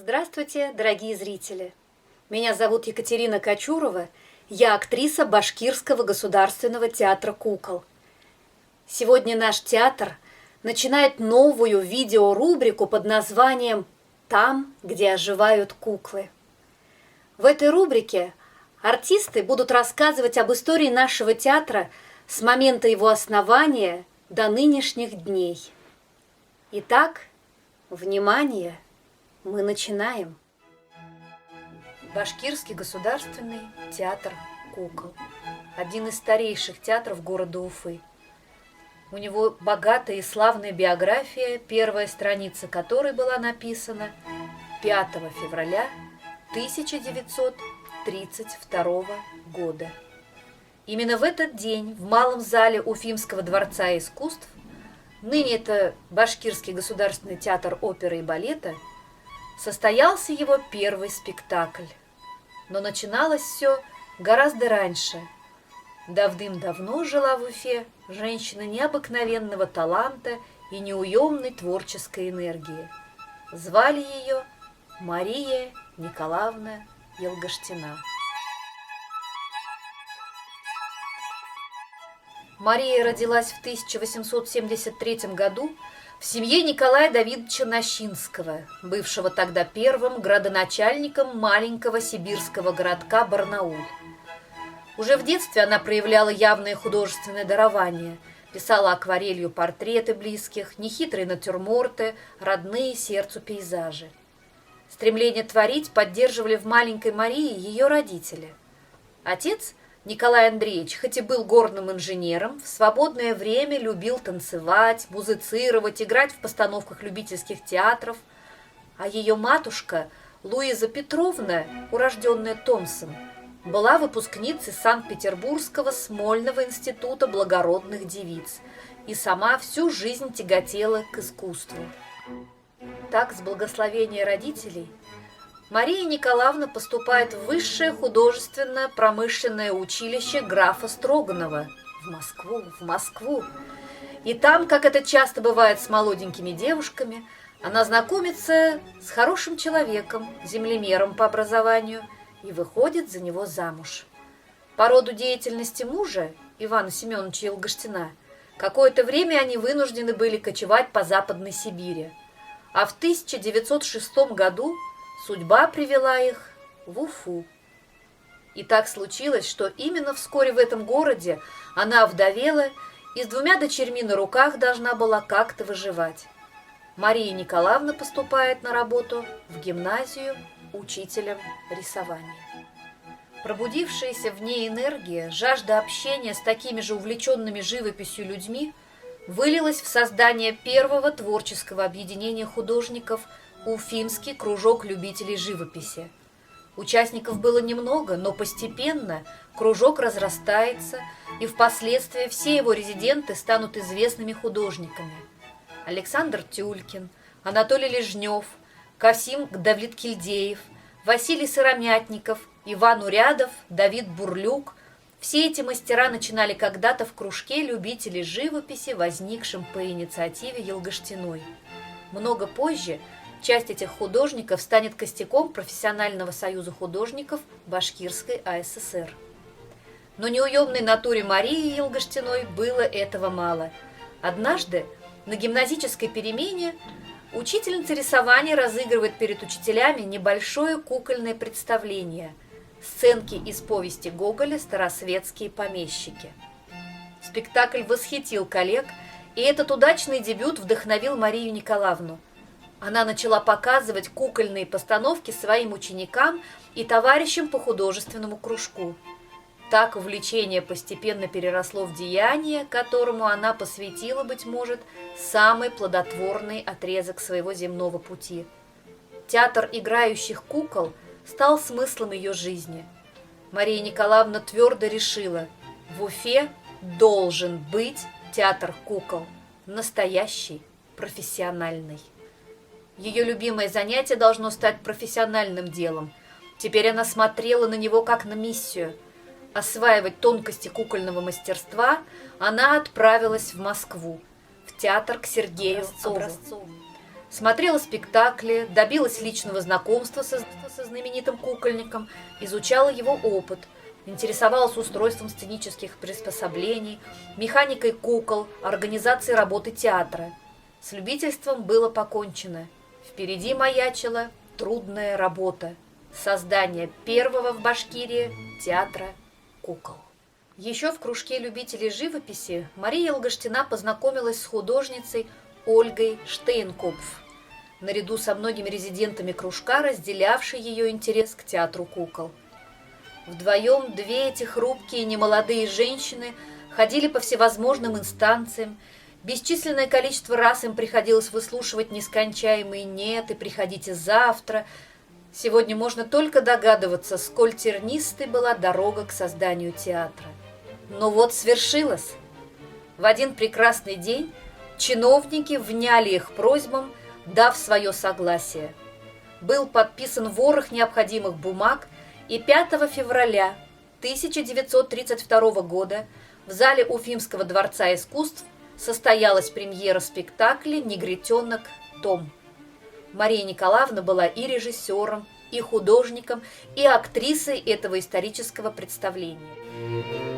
Здравствуйте, дорогие зрители! Меня зовут Екатерина Кочурова, я актриса Башкирского государственного театра кукол. Сегодня наш театр начинает новую видеорубрику под названием «Там, где оживают куклы». В этой рубрике артисты будут рассказывать об истории нашего театра с момента его основания до нынешних дней. Итак, внимание! Мы начинаем. Башкирский государственный театр кукол. Один из старейших театров города Уфы. У него богатая и славная биография, первая страница которой была написана 5 февраля 1932 года. Именно в этот день в малом зале Уфимского дворца искусств, ныне это Башкирский государственный театр оперы и балета, состоялся его первый спектакль. Но начиналось все гораздо раньше. Давным-давно жила в Уфе женщина необыкновенного таланта и неуемной творческой энергии. Звали ее Мария Николаевна Елгаштина. Мария родилась в 1873 году в семье Николая Давидовича Нащинского, бывшего тогда первым градоначальником маленького сибирского городка Барнаул. Уже в детстве она проявляла явное художественное дарование, писала акварелью портреты близких, нехитрые натюрморты, родные сердцу пейзажи. Стремление творить поддерживали в маленькой Марии ее родители. Отец Николай Андреевич, хоть и был горным инженером, в свободное время любил танцевать, музицировать, играть в постановках любительских театров, а ее матушка Луиза Петровна, урожденная Томпсон, была выпускницей Санкт-Петербургского Смольного института благородных девиц и сама всю жизнь тяготела к искусству. Так, с благословения родителей, Мария Николаевна поступает в высшее художественно-промышленное училище графа Строганова в Москву. И там, как это часто бывает с молоденькими девушками, она знакомится с хорошим человеком, землемером по образованию, и выходит за него замуж. По роду деятельности мужа, Ивана Семеновича Елгаштина, какое-то время они вынуждены были кочевать по Западной Сибири. А в 1906 году судьба привела их в Уфу. И так случилось, что именно вскоре в этом городе она овдовела и с 2 дочерьми на руках должна была как-то выживать. Мария Николаевна поступает на работу в гимназию учителем рисования. Пробудившаяся в ней энергия, жажда общения с такими же увлеченными живописью людьми вылилась в создание первого творческого объединения художников Уфимский кружок любителей живописи. Участников было немного, но постепенно кружок разрастается, и впоследствии все его резиденты станут известными художниками. Александр Тюлькин, Анатолий Лежнев, Касим Давлеткильдеев, Василий Сыромятников, Иван Урядов, Давид Бурлюк – все эти мастера начинали когда-то в кружке любителей живописи, возникшем по инициативе Елгаштиной. Много позже часть этих художников станет костяком профессионального союза художников Башкирской АССР. Но неуемной натуре Марии Елгаштиной было этого мало. Однажды на гимназической перемене учительница рисования разыгрывает перед учителями небольшое кукольное представление – сценки из повести Гоголя «Старосветские помещики». Спектакль восхитил коллег, и этот удачный дебют вдохновил Марию Николаевну. Она начала показывать кукольные постановки своим ученикам и товарищам по художественному кружку. Так увлечение постепенно переросло в деяние, которому она посвятила, быть может, самый плодотворный отрезок своего земного пути. Театр играющих кукол стал смыслом ее жизни. Мария Николаевна твердо решила: в Уфе должен быть театр кукол, настоящий, профессиональный. Ее любимое занятие должно стать профессиональным делом. Теперь она смотрела на него как на миссию. Осваивать тонкости кукольного мастерства она отправилась в Москву, в театр к Сергею Образцову. Смотрела спектакли, добилась личного знакомства со знаменитым кукольником, изучала его опыт, интересовалась устройством сценических приспособлений, механикой кукол, организацией работы театра. С любительством было покончено. Впереди маячила трудная работа – создание первого в Башкирии театра кукол. Еще в кружке любителей живописи Мария Алгаштина познакомилась с художницей Ольгой Штейнкопф, наряду со многими резидентами кружка, разделявшей ее интерес к театру кукол. Вдвоем две эти хрупкие немолодые женщины ходили по всевозможным инстанциям. Бесчисленное количество раз им приходилось выслушивать нескончаемые «нет» и «приходите завтра». Сегодня можно только догадываться, сколь тернистой была дорога к созданию театра. Но вот свершилось. В один прекрасный день чиновники вняли их просьбам, дав свое согласие. Был подписан ворох необходимых бумаг, и 5 февраля 1932 года в зале Уфимского дворца искусств состоялась премьера спектакля «Негритенок Том». Мария Николаевна была и режиссером, и художником, и актрисой этого исторического представления.